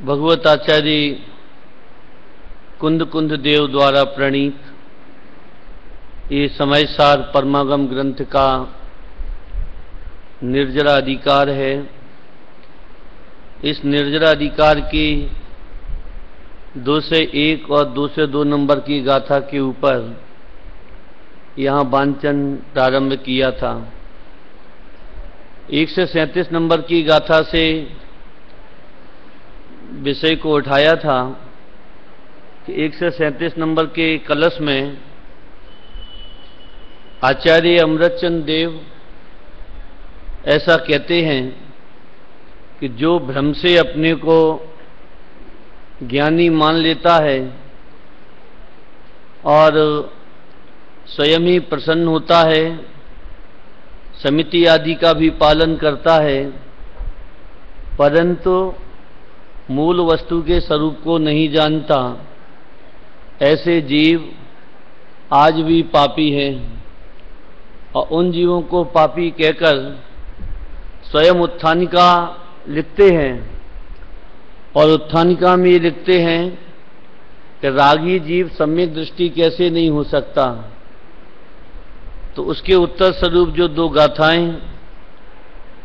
भगवत आचार्य कुंद कुंद देव द्वारा प्रणीत ये समयसार परमागम ग्रंथ का निर्जरा अधिकार है। इस निर्जरा अधिकार की 2 से 1 और 2 से 2 नंबर की गाथा के ऊपर यहाँ वांचन प्रारंभ किया था। 1 से 37 नंबर की गाथा से विषय को उठाया था कि 1 से 37 नंबर के कलश में आचार्य अमृतचंद देव ऐसा कहते हैं कि जो भ्रम से अपने को ज्ञानी मान लेता है और स्वयं ही प्रसन्न होता है, समिति आदि का भी पालन करता है, परंतु मूल वस्तु के स्वरूप को नहीं जानता, ऐसे जीव आज भी पापी हैं। और उन जीवों को पापी कहकर स्वयं उत्थानिका लिखते हैं और उत्थानिका में ये लिखते हैं कि रागी जीव सम्यक दृष्टि कैसे नहीं हो सकता। तो उसके उत्तर स्वरूप जो 2 गाथाएं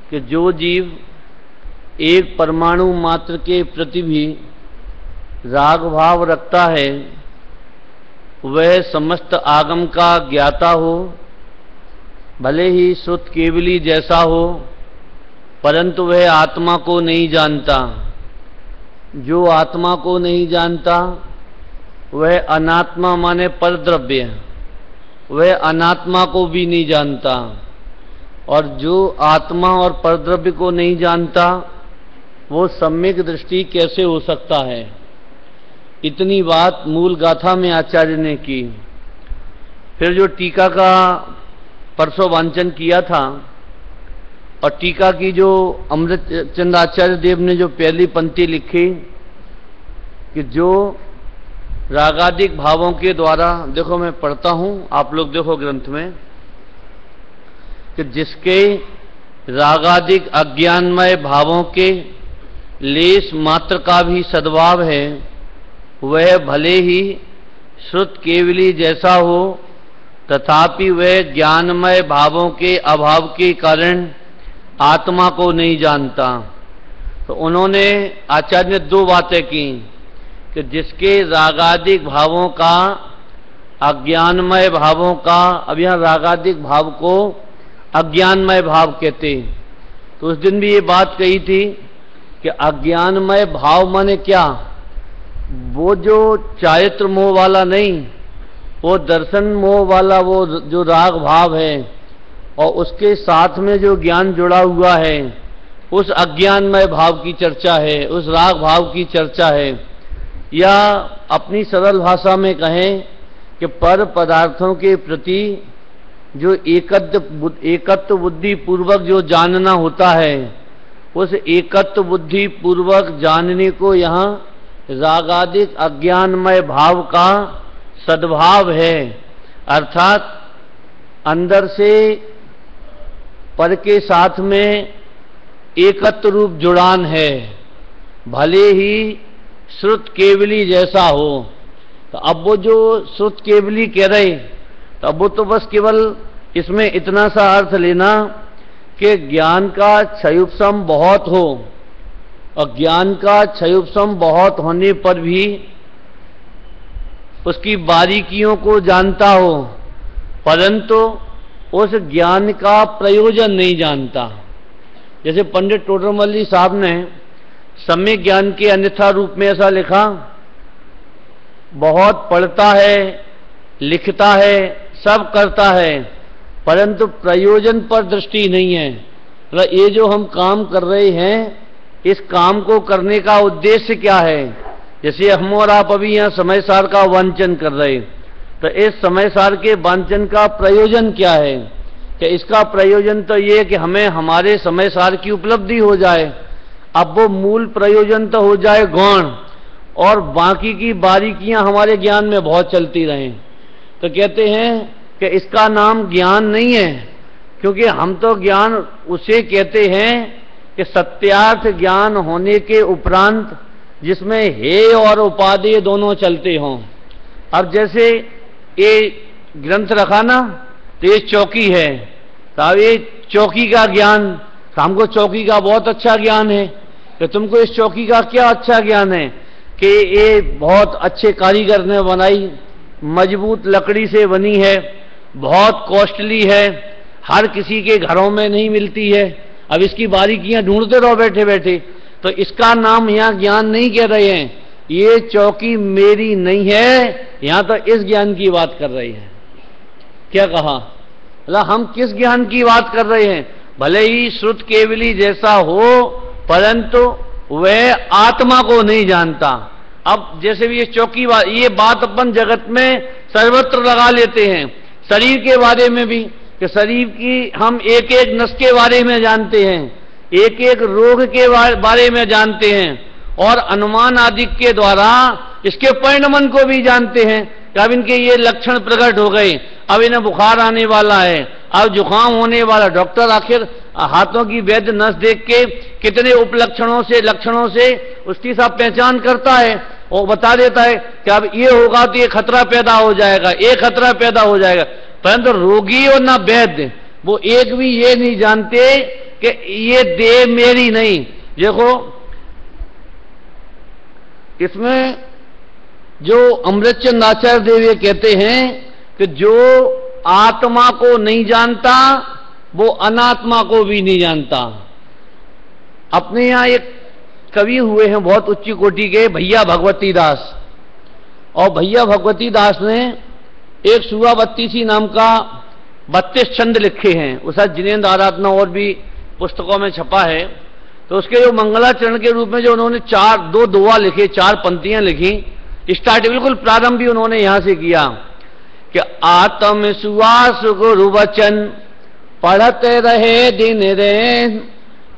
कि जो जीव एक परमाणु मात्र के प्रति भी राग भाव रखता है वह समस्त आगम का ज्ञाता हो, भले ही श्रुत केवली जैसा हो, परंतु वह आत्मा को नहीं जानता। जो आत्मा को नहीं जानता वह अनात्मा माने परद्रव्य, वह अनात्मा को भी नहीं जानता। और जो आत्मा और परद्रव्य को नहीं जानता वो सम्यक दृष्टि कैसे हो सकता है। इतनी बात मूल गाथा में आचार्य ने की। फिर जो टीका का परसों वांचन किया था और टीका की जो अमृतचंद आचार्य देव ने जो पहली पंक्ति लिखी कि जो रागादिक भावों के द्वारा, देखो मैं पढ़ता हूं, आप लोग देखो ग्रंथ में, कि जिसके रागादिक अज्ञानमय भावों के लेश मात्र का भी सद्भाव है वह भले ही श्रुत केवली जैसा हो, तथापि वह ज्ञानमय भावों के अभाव के कारण आत्मा को नहीं जानता। तो उन्होंने आचार्य ने 2 बातें की कि जिसके रागादिक भावों का, अज्ञानमय भावों का, अब यहाँ रागादिक भाव को अज्ञानमय भाव कहते। तो उस दिन भी ये बात कही थी कि अज्ञानमय भाव माने क्या, वो जो चारित्र मोह वाला नहीं, वो दर्शन मोह वाला वो जो राग भाव है और उसके साथ में जो ज्ञान जुड़ा हुआ है उस अज्ञानमय भाव की चर्चा है, उस राग भाव की चर्चा है। या अपनी सरल भाषा में कहें कि पर पदार्थों के प्रति जो एकत्व बुद्धि पूर्वक जो जानना होता है उस एकत्व बुद्धि पूर्वक जानने को यहाँ रागादिक अज्ञानमय भाव का सद्भाव है। अर्थात अंदर से पर के साथ में एकत्व रूप जुड़ान है, भले ही श्रुत केवली जैसा हो। तो अब वो जो श्रुत केवली कह रहे, तो अब वो तो बस केवल इसमें इतना सा अर्थ लेना कि ज्ञान का क्षयोपशम बहुत हो, और ज्ञान का क्षयोपशम बहुत होने पर भी उसकी बारीकियों को जानता हो, परंतु उस ज्ञान का प्रयोजन नहीं जानता। जैसे पंडित टोडरमल्ली साहब ने सम्यक ज्ञान के अन्यथा रूप में ऐसा लिखा, बहुत पढ़ता है, लिखता है, सब करता है, परंतु प्रयोजन पर दृष्टि नहीं है। मतलब ये जो हम काम कर रहे हैं इस काम को करने का उद्देश्य क्या है। जैसे हम और आप अभी यहाँ समय सार का वांचन कर रहे, तो इस समय सार के वांचन का प्रयोजन क्या है। कि इसका प्रयोजन तो ये कि हमें हमारे समय सार की उपलब्धि हो जाए। अब वो मूल प्रयोजन तो हो जाए गौण, और बाकी की बारीकियां हमारे ज्ञान में बहुत चलती रहें। तो कहते हैं कि इसका नाम ज्ञान नहीं है, क्योंकि हम तो ज्ञान उसे कहते हैं कि सत्यार्थ ज्ञान होने के उपरांत जिसमें हेय और उपादेय दोनों चलते हों। अब जैसे ये ग्रंथ रखा ना, तो ये चौकी है, तो अब ये चौकी का ज्ञान, तो हमको चौकी का बहुत अच्छा ज्ञान है। कि तुमको इस चौकी का क्या अच्छा ज्ञान है कि ये बहुत अच्छे कारीगर ने बनाई, मजबूत लकड़ी से बनी है, बहुत कॉस्टली है, हर किसी के घरों में नहीं मिलती है। अब इसकी बारीकियां ढूंढते रहो बैठे बैठे। तो इसका नाम यहां ज्ञान नहीं कह रहे हैं, ये चौकी मेरी नहीं है, यहां तो इस ज्ञान की बात कर रहे हैं। क्या कहा? हम किस ज्ञान की बात कर रहे हैं? भले ही श्रुत केवली जैसा हो, परंतु वह आत्मा को नहीं जानता। अब जैसे भी ये चौकी बात, ये बात अपन जगत में सर्वत्र लगा लेते हैं, शरीर के बारे में भी, कि शरीर की हम एक एक नस के बारे में जानते हैं, एक एक रोग के बारे में जानते हैं, और अनुमान आदि के द्वारा इसके परिणमन को भी जानते हैं कि अब इनके ये लक्षण प्रकट हो गए, अब इन्हें बुखार आने वाला है, अब जुकाम होने वाला। डॉक्टर आखिर हाथों की वैद्य नस देख के कितने उपलक्षणों से, लक्षणों से उसकी सब पहचान करता है और बता देता है कि अब ये होगा तो ये खतरा पैदा हो जाएगा, ये खतरा पैदा हो जाएगा। परंतु रोगी और ना वैद्य वो एक भी ये नहीं जानते कि ये देह मेरी नहीं। देखो इसमें जो अमृतचंद आचार्य देव ये कहते हैं कि जो आत्मा को नहीं जानता वो अनात्मा को भी नहीं जानता। अपने यहां एक कवि हुए हैं बहुत उच्च कोटि के, भैया भगवती दास, और भैया भगवती दास ने एक सुआ बत्तीसी नाम का 32 छंद लिखे हैं। उस जिनेन्द्र आराधना और भी पुस्तकों में छपा है। तो उसके जो मंगलाचरण के रूप में जो उन्होंने दो दोहा लिखे, 4 पंक्तियां लिखी, स्टार्ट बिल्कुल प्रारंभ भी उन्होंने यहां से किया कि आत्म सुवास गुरु वचन पढ़ते रहे दिन रैन,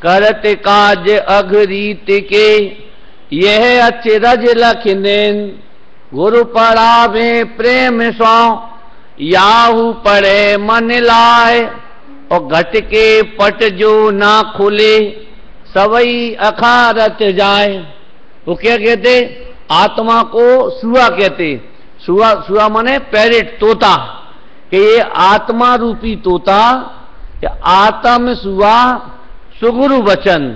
करत काज अघरीत के यह अचरज लखनेन, गुरु पढ़ावे प्रेम सौ याहू पढ़े मन लाए, और घट के पट जो ना खुले सवई अखारत जाए। वो क्या कहते? आत्मा को सुआ कहते। सुआ माने पैरेट, तोता, कि ये आत्मा रूपी तोता, कि आत्म सुआ सुगुरु वचन।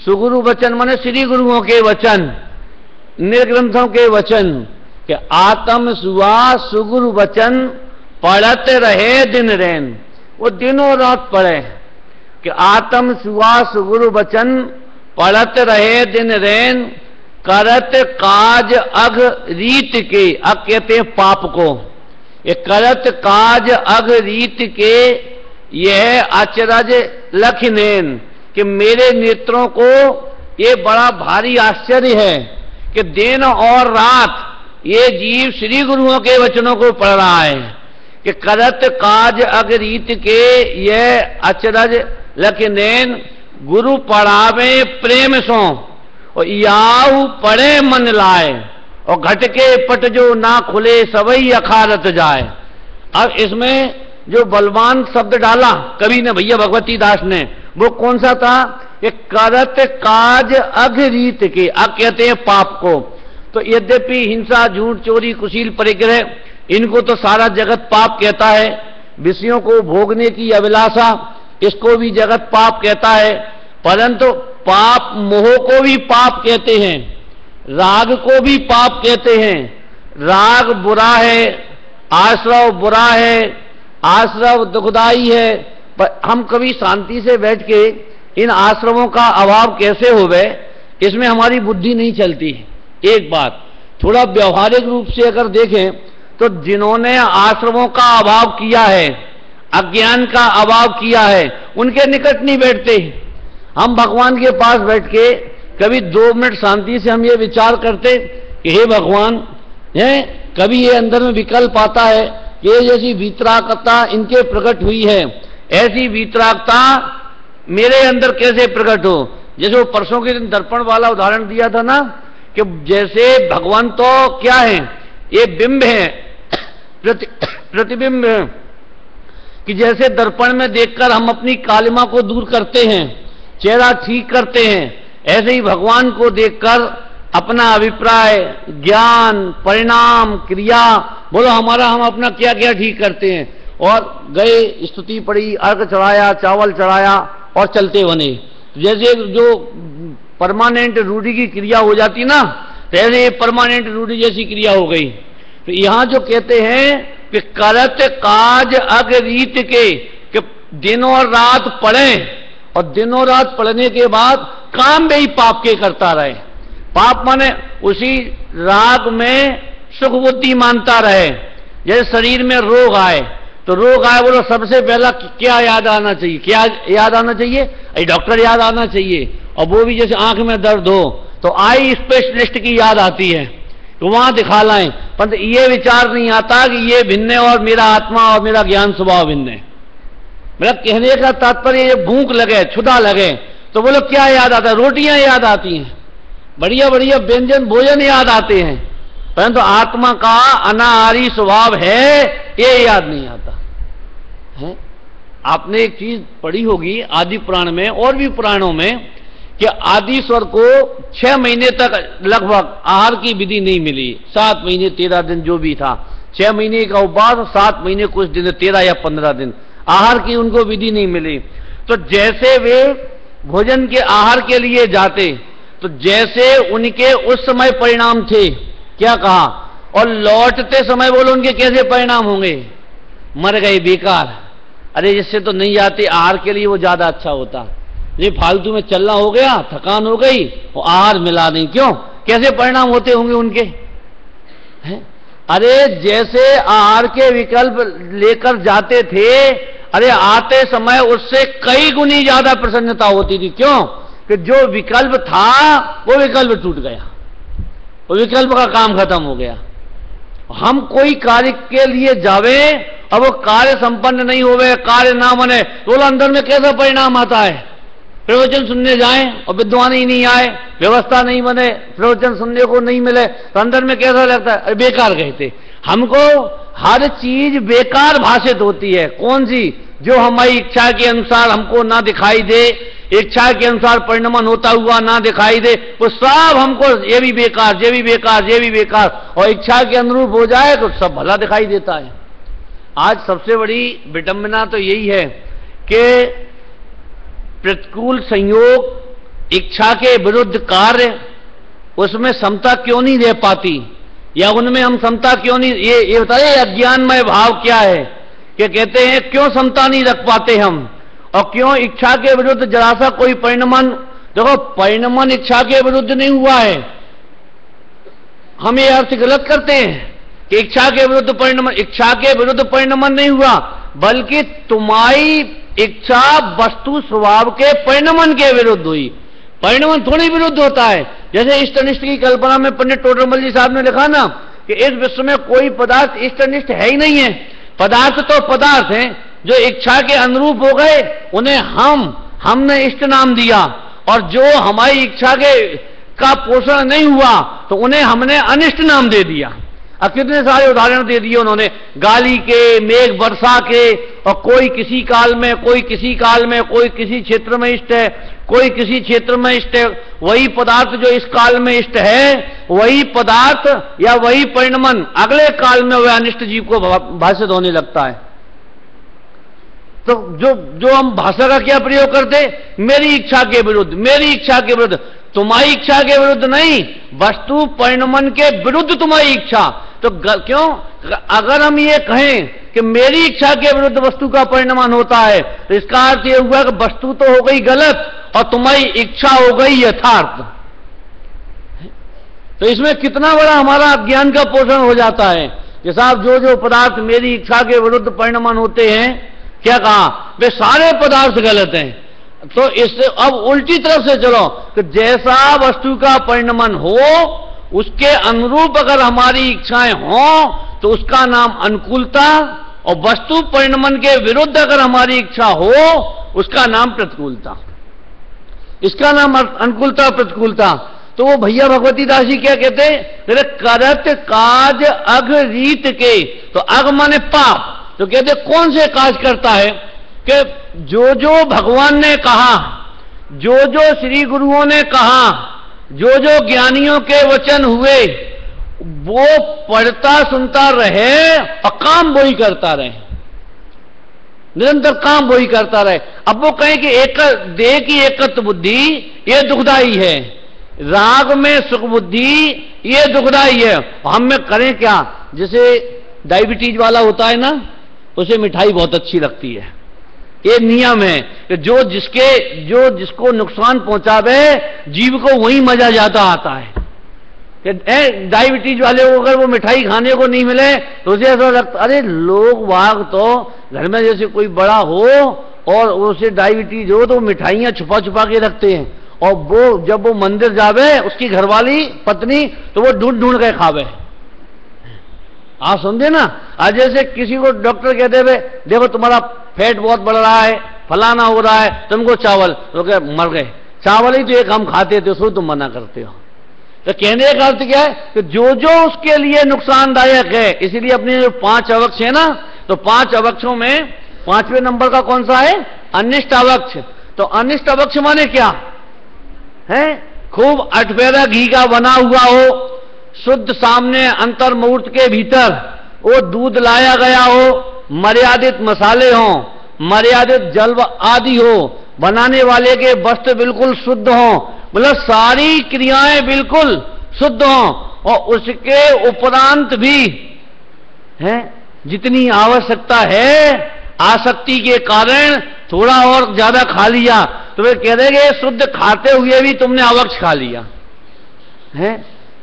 सुगुरु वचन माने श्री गुरुओं के वचन, निर्ग्रंथों के वचन, कि आत्म सुआ सुगुरु वचन पढ़ते रहे दिन रैन। वो दिनों रात पढ़े कि आत्म सुआ सुगुरु वचन पढ़ते रहे दिन रैन, करत काज अघ रीत के, अग कहते हैं पाप को, ये करत काज अघ रीत के यह अचरज लखनेन, कि मेरे नेत्रों को ये बड़ा भारी आश्चर्य है कि दिन और रात ये जीव श्री गुरुओं के वचनों को पढ़ रहा है। कि करत काज अघ रीत के यह अचरज लखनेन, गुरु पढ़ावे प्रेम सो, और याहू पढ़े मन लाए, और घट के पट जो ना खुले सवई अखारत जाए। अब इसमें जो बलवान शब्द डाला कवि ने, भैया भगवती दास ने, वो कौन सा था? कि करत काज अघ रीत के, अग कहते हैं पाप को। तो यद्यपि हिंसा, झूठ, चोरी, कुशील, परिग्रह, इनको तो सारा जगत पाप कहता है। विषयों को भोगने की अभिलाषा, इसको भी जगत पाप कहता है। परंतु पाप मोह को भी पाप कहते हैं, राग को भी पाप कहते हैं। राग बुरा है, आश्रव बुरा है, आश्रव दुखदाई है। पर हम कभी शांति से बैठ के इन आश्रमों का अभाव कैसे होवे, इसमें हमारी बुद्धि नहीं चलती। एक बात थोड़ा व्यवहारिक रूप से अगर देखें तो जिन्होंने आश्रमों का अभाव किया है, अज्ञान का अभाव किया है, उनके निकट नहीं बैठते। हम भगवान के पास बैठ के कभी 2 मिनट शांति से हम ये विचार करते कि हे भगवान, है कभी ये अंदर में विकल्प आता है कि ये जैसी वीतरागता इनके प्रकट हुई है, ऐसी वीतरागता मेरे अंदर कैसे प्रकट हो। जैसे वो परसों के दिन दर्पण वाला उदाहरण दिया था ना, कि जैसे भगवान तो क्या है, ये बिंब है, प्रतिबिंब है, कि जैसे दर्पण में देखकर हम अपनी कालिमा को दूर करते हैं, चेहरा ठीक करते हैं, ऐसे ही भगवान को देखकर अपना अभिप्राय, ज्ञान, परिणाम, क्रिया, बोलो हमारा, हम अपना क्या क्या ठीक करते हैं। और गए, स्तुति पड़ी, अर्घ चढ़ाया, चावल चढ़ाया और चलते बने। जैसे जो परमानेंट रूढ़ी की क्रिया हो जाती ना, तो ऐसे परमानेंट रूढ़ी जैसी क्रिया हो गई। तो यहां जो कहते हैं कि करत काज अग रीत के, कि दिन और रात पढ़े, और दिन और रात पढ़ने के बाद काम भी पाप के करता रहे। पाप माने उसी राग में सुख बुद्धि मानता रहे। जैसे शरीर में रोग आए, तो रोग आए, बोलो सबसे पहला क्या याद आना चाहिए, क्या याद आना चाहिए, डॉक्टर याद आना चाहिए। और वो भी जैसे आंख में दर्द हो तो आई स्पेशलिस्ट की याद आती है, तो वहां दिखा लाएं। पर ये विचार नहीं आता कि ये भिन्न है और मेरा आत्मा और मेरा ज्ञान स्वभाव भिन्न है। मेरा कहने का तात्पर्य, ये भूख लगे, क्षुधा लगे, तो बोलो क्या याद आता है, रोटियां याद आती हैं, बढ़िया बढ़िया व्यंजन भोजन याद आते हैं, परंतु आत्मा का अनाहारी स्वभाव है ये याद नहीं आता है। आपने एक चीज पढ़ी होगी आदि पुराण में और भी पुराणों में, कि आदिश्वर को 6 महीने तक लगभग आहार की विधि नहीं मिली। 7 महीने 13 दिन जो भी था, 6 महीने का उपवास, 7 महीने कुछ दिन, 13 या 15 दिन आहार की उनको विधि नहीं मिली। तो जैसे वे भोजन के आहार के लिए जाते, तो जैसे उनके उस समय परिणाम थे, क्या कहा, और लौटते समय बोलो उनके कैसे परिणाम होंगे, मर गए, बेकार। अरे जिससे तो नहीं जाते आहार के लिए, वो ज्यादा अच्छा होता। ये फालतू में चलना हो गया, थकान हो गई और आहार मिला नहीं, क्यों, कैसे परिणाम होते होंगे उनके हैं? अरे जैसे आहार के विकल्प लेकर जाते थे, अरे आते समय उससे कई गुनी ज्यादा प्रसन्नता होती थी। क्यों, कि जो विकल्प था वो विकल्प टूट गया, वो विकल्प का काम खत्म हो गया। हम कोई कार्य के लिए जावे, अब वो कार्य संपन्न नहीं होवे, कार्य ना बने, तो अंदर में कैसा परिणाम आता है। प्रवचन सुनने जाएं और विद्वान ही नहीं आए, व्यवस्था नहीं बने, प्रवचन सुनने को नहीं मिले, तो अंदर में कैसा लगता है, बेकार गए थे। हमको हर चीज बेकार भाषित होती है। कौन सी, जो हमारी इच्छा के अनुसार हमको ना दिखाई दे, इच्छा के अनुसार परिणमन होता हुआ ना दिखाई दे, वो सब हमको ये भी बेकार, ये भी बेकार, ये भी बेकार, और इच्छा के अनुरूप हो जाए तो सब भला दिखाई देता है। आज सबसे बड़ी विडंबना तो यही है कि प्रतिकूल संयोग, इच्छा के विरुद्ध कार्य, उसमें समता क्यों नहीं रह पाती, या उनमें हम समता क्यों नहीं, ये बताइए अज्ञानमय भाव क्या है, कि कहते हैं क्यों समता नहीं रख पाते हम, और क्यों इच्छा के विरुद्ध जरा सा कोई परिणमन, देखो परिणमन इच्छा के विरुद्ध नहीं हुआ है। हम ये अर्थ गलत करते हैं कि इच्छा के विरुद्ध परिणमन, इच्छा के विरुद्ध परिणमन नहीं हुआ, बल्कि तुम्हारी इच्छा वस्तु स्वभाव के परिणमन के विरुद्ध हुई। परिणमन थोड़ी विरुद्ध होता है। जैसे इष्ट अनिष्ट की कल्पना में पंडित टोडरमल जी साहब ने लिखा ना, कि इस विश्व में कोई पदार्थ इष्ट अनिष्ट है ही नहीं है। पदार्थ तो पदार्थ हैं, जो इच्छा के अनुरूप हो गए उन्हें हमने इष्ट नाम दिया, और जो हमारी इच्छा का पोषण नहीं हुआ तो उन्हें हमने अनिष्ट नाम दे दिया। अब कितने सारे उदाहरण दे दिए उन्होंने, गाली के, मेघ वर्षा के, और कोई किसी काल में, कोई किसी काल में, कोई किसी क्षेत्र में इष्ट है, कोई किसी क्षेत्र में इष्ट है। वही पदार्थ जो इस काल में इष्ट है, वही पदार्थ या वही परिणमन अगले काल में वह अनिष्ट जीव को भाषित होने लगता है। तो जो हम भाषा का क्या प्रयोग करते, मेरी इच्छा के विरुद्ध, मेरी इच्छा के विरुद्ध, तुम्हारी इच्छा के विरुद्ध नहीं, वस्तु परिणमन के विरुद्ध तुम्हारी इच्छा। तो क्यों, अगर हम ये कहें कि मेरी इच्छा के विरुद्ध वस्तु का परिणमन होता है, तो इसका अर्थ यह हुआ कि वस्तु तो हो गई गलत और तुम्हारी इच्छा हो गई यथार्थ। तो इसमें कितना बड़ा हमारा अज्ञान का पोषण हो जाता है कि साहब जो पदार्थ मेरी इच्छा के विरुद्ध परिणमन होते हैं, क्या कहा, वे सारे पदार्थ गलत हैं। तो इससे अब उल्टी तरफ से चलो कि जैसा वस्तु का परिणमन हो उसके अनुरूप अगर हमारी इच्छाएं हों तो उसका नाम अनुकूलता, और वस्तु परिणमन के विरुद्ध अगर हमारी इच्छा हो उसका नाम प्रतिकूलता। इसका नाम अनुकूलता प्रतिकूलता। तो वो भैया भगवती दास जी क्या कहते हैं, करत काज अघ रीत के। तो अघ माने पाप, तो कहते कौन से काज करता है कि जो जो भगवान ने कहा, जो जो श्री गुरुओं ने कहा, जो जो ज्ञानियों के वचन हुए, वो पढ़ता सुनता रहे और काम वही करता रहे, निरंतर काम वही करता रहे। अब वो कहें कि एक देह की एकत्व बुद्धि ये दुखदाई है, राग में सुख बुद्धि ये दुखदाई है। हम में करें क्या, जैसे डायबिटीज वाला होता है ना, उसे मिठाई बहुत अच्छी लगती है। ये नियम है कि जो जिसको नुकसान पहुंचावे जीव को वही मजा ज्यादा आता है। कि डायबिटीज वाले को अगर वो मिठाई खाने को नहीं मिले तो उसे ऐसा लगता, अरे लोग वाग तो घर में जैसे कोई बड़ा हो और उसे डायबिटीज हो तो मिठाइयां छुपा छुपा के रखते हैं, और वो जब वो मंदिर जावे उसकी घरवाली पत्नी तो वो ढूंढ ढूंढ के खावे। आप समझे ना। आज जैसे किसी को डॉक्टर कहते हुए देखो तुम्हारा फैट बहुत बढ़ रहा है, फलाना हो रहा है, तुमको चावल, तो क्या मर गए, चावल ही तो एक हम खाते थे, उसको तुम मना करते हो। तो कहने का अर्थ क्या है कि जो जो उसके लिए नुकसानदायक है, इसीलिए अपने जो 5 अवक्ष है ना, तो 5 अवक्षों में 5वें नंबर का कौन सा है, अनिष्ट अवक्ष। तो अनिष्ट अवक्ष माने क्या है, खूब अठपेरा घी का बना हुआ हो, शुद्ध सामने अंतर मुहूर्त के भीतर वो दूध लाया गया हो, मर्यादित मसाले हों, मर्यादित जल आदि हो, बनाने वाले के वस्त्र बिल्कुल शुद्ध हों, मतलब सारी क्रियाएं बिल्कुल शुद्ध हों, और उसके उपरांत भी है जितनी आवश्यकता है आसक्ति के कारण थोड़ा और ज्यादा खा लिया, तो वे कह देंगे शुद्ध खाते हुए भी तुमने अवक्ष खा लिया है।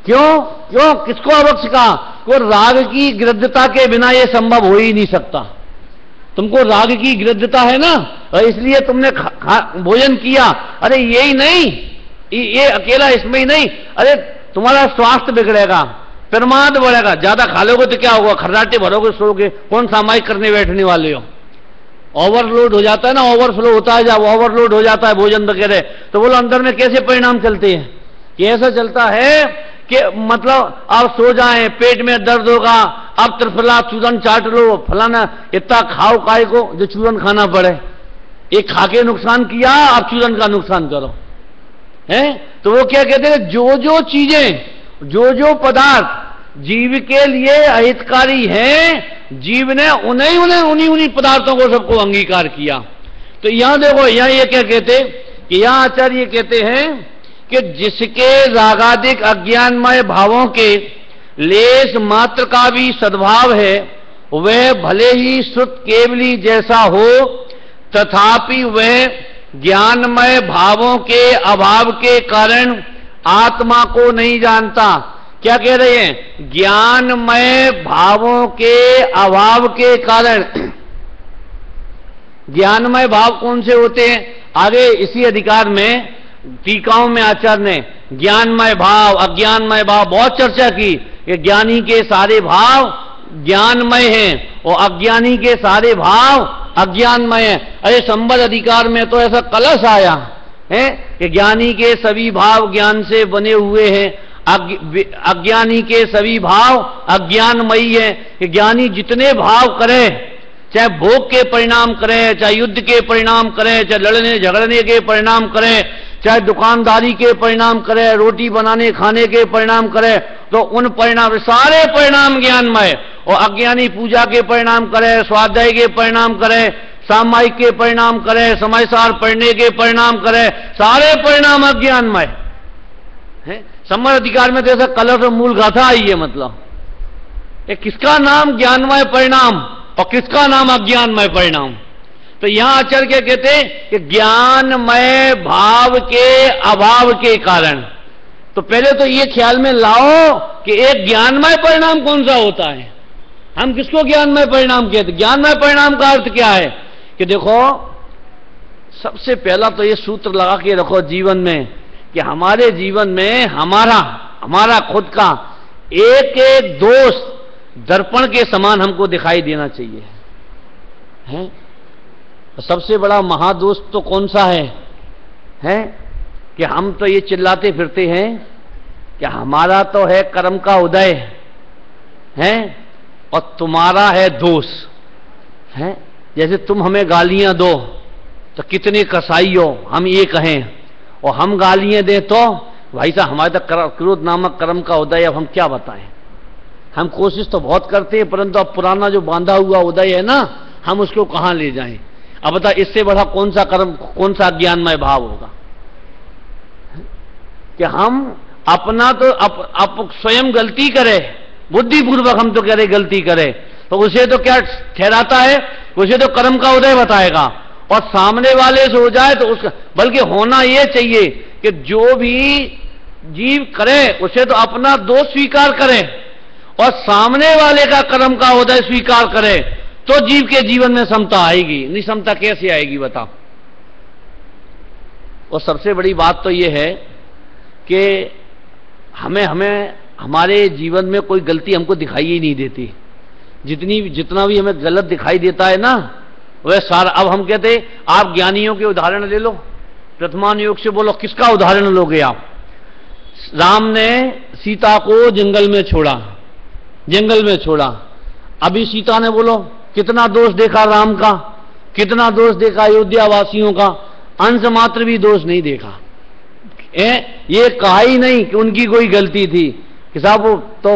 क्यों क्यों किसको अवक्ष कहा, को राग की गृद्धता के बिना यह संभव हो ही नहीं सकता। तुमको राग की गृद्धता है ना, और इसलिए तुमने भोजन किया। अरे यही नहीं, ये अकेला इसमें ही नहीं, अरे तुम्हारा स्वास्थ्य बिगड़ेगा, प्रमाद बढ़ेगा। ज्यादा खा लोगे तो क्या होगा, खर्राटे भरोगे, सोओगे, कौन सामायिक करने बैठने वाले हो। ओवरलोड हो जाता है ना, ओवरफ्लो होता है, जब ओवरलोड हो जाता है भोजन वगैरह, तो बोलो अंदर में कैसे परिणाम चलते हैं। कि ऐसा चलता है कि मतलब आप सो जाएं, पेट में दर्द होगा, आप त्रिफला चूरन चाट लो, फलाना इतना खाओ काय को जो चूरन खाना पड़े। एक खा के नुकसान किया, आप चूरन का नुकसान करो है। तो वो क्या कहते हैं, जो जो चीजें, जो जो पदार्थ जीव के लिए अहितकारी हैं, जीव ने उन्हीं पदार्थों को सबको अंगीकार किया। तो यहां देखो, यहां ये क्या कहते कि यहां आचार्य कहते हैं कि जिसके रागादिक अज्ञानमय भावों के लेस मात्र का भी सद्भाव है, वह भले ही श्रुत केवली जैसा हो, तथापि वह ज्ञानमय भावों के अभाव के कारण आत्मा को नहीं जानता। क्या कह रहे हैं, ज्ञानमय भावों के अभाव के कारण। ज्ञानमय भाव कौन से होते हैं, आगे इसी अधिकार में टीकाओं में आचार्य ने ज्ञानमय भाव, अज्ञानमय भाव बहुत चर्चा की कि ज्ञानी के सारे भाव ज्ञानमय हैं और अज्ञानी के सारे भाव अज्ञानमय हैं। अरे संबद्ध अधिकार में तो ऐसा कलश आया है कि ज्ञानी के सभी भाव ज्ञान से बने हुए हैं, अज्ञानी के सभी भाव अज्ञानमयी है। कि ज्ञानी जितने भाव करे, चाहे भोग के परिणाम करे, चाहे युद्ध के परिणाम करे, चाहे लड़ने झगड़ने के परिणाम करे, चाहे दुकानदारी के परिणाम करे, रोटी बनाने खाने के परिणाम करे, तो उन परिणाम सारे परिणाम ज्ञानमय। और अज्ञानी पूजा के परिणाम करे, स्वाध्याय के परिणाम करे, सामायिक के परिणाम करे, समय सार पढ़ने के परिणाम करे, सारे परिणाम अज्ञानमय है। संबद्ध अधिकार में तो ऐसा कलश और मूल गाथा आई है, मतलब किसका नाम ज्ञानमय परिणाम और किसका नाम अज्ञानमय परिणाम। तो यहां आचार्य क्या कहते हैं कि ज्ञानमय भाव के अभाव के कारण। तो पहले तो ये ख्याल में लाओ कि एक ज्ञानमय परिणाम कौन सा होता है। हम किसको ज्ञानमय परिणाम कहते हैं। ज्ञानमय परिणाम का अर्थ क्या है कि देखो, सबसे पहला तो ये सूत्र लगा के रखो जीवन में कि हमारे जीवन में हमारा खुद का एक एक दोष दर्पण के समान हमको दिखाई देना चाहिए है? सबसे बड़ा महादोष तो कौन सा है कि हम तो ये चिल्लाते फिरते हैं कि हमारा तो है कर्म का उदय है और तुम्हारा है दोष है। जैसे तुम हमें गालियां दो तो कितने कसाई हो, हम ये कहें, और हम गालियां दें तो भाई साहब हमारे तक क्रोध नामक कर्म का उदय, अब हम क्या बताएं। हम कोशिश तो बहुत करते हैं, परंतु अब पुराना जो बांधा हुआ उदय है ना, हम उसको कहां ले जाएं। अब बता, इससे बड़ा कौन सा कर्म, कौन सा ज्ञानमय भाव होगा कि हम अपना तो आप स्वयं गलती करे, बुद्धिपूर्वक हम तो कह रहे गलती करे, तो उसे तो क्या ठहराता है, उसे तो कर्म का उदय बताएगा। और सामने वाले से हो जाए तो उसका, बल्कि होना यह चाहिए कि जो भी जीव करे उसे तो अपना दोष स्वीकार करे और सामने वाले का कर्म का उदय स्वीकार करे, तो जीव के जीवन में समता आएगी। निसमता कैसे आएगी बताओ। और सबसे बड़ी बात तो यह है कि हमें हमारे जीवन में कोई गलती हमको दिखाई ही नहीं देती। जितना भी हमें गलत दिखाई देता है ना, वह सारा, अब हम कहते आप ज्ञानियों के उदाहरण ले लो, प्रथमान योग से बोलो, किसका उदाहरण लोगे आप। राम ने सीता को जंगल में छोड़ा, अभी सीता ने बोलो कितना दोष देखा राम का, कितना दोष देखा अयोध्या वासियों का, अंश मात्र भी दोष नहीं देखा। ये कहा ही नहीं कि उनकी कोई गलती थी कि साहब वो तो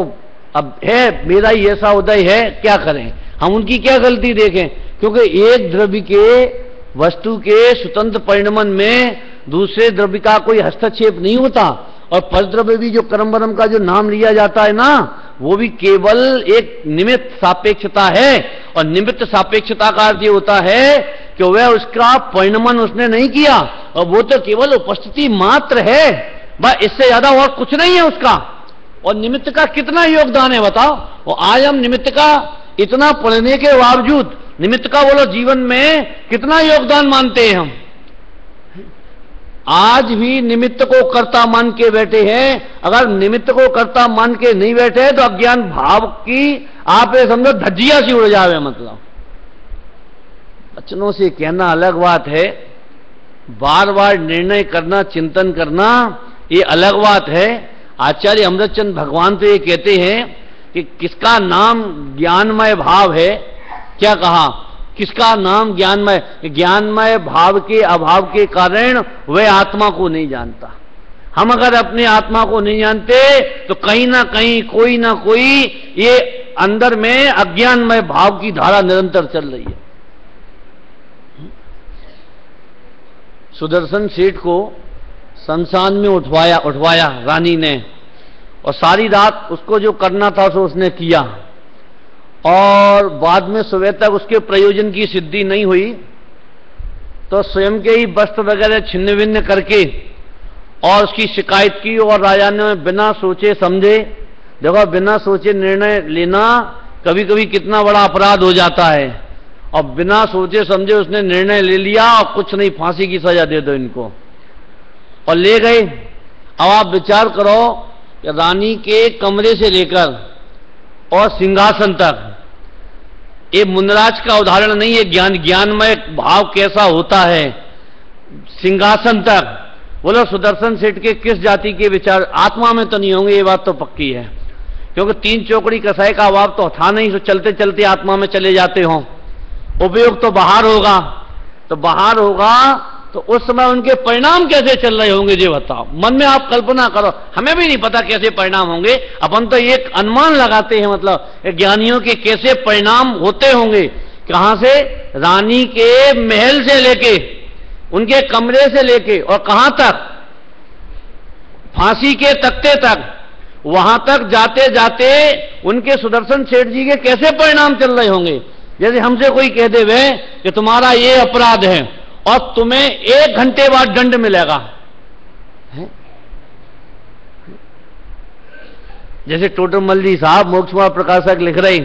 अब है, मेरा ही ऐसा उदय है, क्या करें, हम उनकी क्या गलती देखें। क्योंकि एक द्रव्य के, वस्तु के स्वतंत्र परिणमन में दूसरे द्रव्य का कोई हस्तक्षेप नहीं होता। और परद्रव्य भी जो कर्म वर्म का जो नाम लिया जाता है ना, वो भी केवल एक निमित्त सापेक्षता है। और निमित्त सापेक्षता का अर्थ ये होता है कि वह उसका परिणमन उसने नहीं किया, और वो तो केवल उपस्थिति मात्र है, बस इससे ज्यादा और कुछ नहीं है उसका। और निमित्त का कितना योगदान है बताओ। और आज हम निमित्त का इतना पढ़ने के बावजूद निमित्त का बोलो जीवन में कितना योगदान मानते हैं हम। आज भी निमित्त को कर्ता मान के बैठे हैं। अगर निमित्त को कर्ता मान के नहीं बैठे तो अज्ञान भाव की आप ये समझो धज्जियां सी उड़ जावे। मतलब वचनों से कहना अलग बात है, बार बार निर्णय करना, चिंतन करना ये अलग बात है। आचार्य अमृतचंद भगवान तो ये कहते हैं कि किसका नाम ज्ञानमय भाव है। क्या कहा, किसका नाम ज्ञानमय भाव के अभाव के कारण वह आत्मा को नहीं जानता। हम अगर अपने आत्मा को नहीं जानते तो कहीं ना कहीं कोई ना कोई ये अंदर में अज्ञानमय भाव की धारा निरंतर चल रही है। सुदर्शन सेठ को शमशान में उठवाया रानी ने, और सारी रात उसको जो करना था सो उसने किया, और बाद में सुबह तक उसके प्रयोजन की सिद्धि नहीं हुई तो स्वयं के ही वस्त्र वगैरह छिन्न भिन्न करके और उसकी शिकायत की। और राजा ने बिना सोचे समझे, देखो बिना सोचे निर्णय लेना कभी कभी कितना बड़ा अपराध हो जाता है, और बिना सोचे समझे उसने निर्णय ले लिया और कुछ नहीं, फांसी की सजा दे दो इनको, और ले गए। अब आप विचार करो कि रानी के कमरे से लेकर और सिंहासन तक, ये मुनराज का उदाहरण नहीं है, ज्ञानमय भाव कैसा होता है। सिंहासन तक बोलो सुदर्शन सेठ के किस जाति के विचार आत्मा में तो नहीं होंगे, ये बात तो पक्की है। क्योंकि तीन चौकड़ी कसाई का अभाव तो था नहीं, तो चलते चलते आत्मा में चले जाते हो। उपयोग तो बाहर होगा, तो बाहर होगा तो उस समय उनके परिणाम कैसे चल रहे होंगे ये बताओ। मन में आप कल्पना करो, हमें भी नहीं पता कैसे परिणाम होंगे, अपन तो एक अनुमान लगाते हैं, मतलब ज्ञानियों के कैसे परिणाम होते होंगे। कहां से, रानी के महल से लेके, उनके कमरे से लेके, और कहां तक, फांसी के तख्ते तक, वहां तक जाते जाते उनके सुदर्शन सेठ जी के कैसे परिणाम चल रहे होंगे। जैसे हमसे कोई कह दे वे कि तुम्हारा ये अपराध है और तुम्हें 1 घंटे बाद दंड मिलेगा, जैसे टोटमल जी साहब मोक्षमार्ग प्रकाशक लिख रहे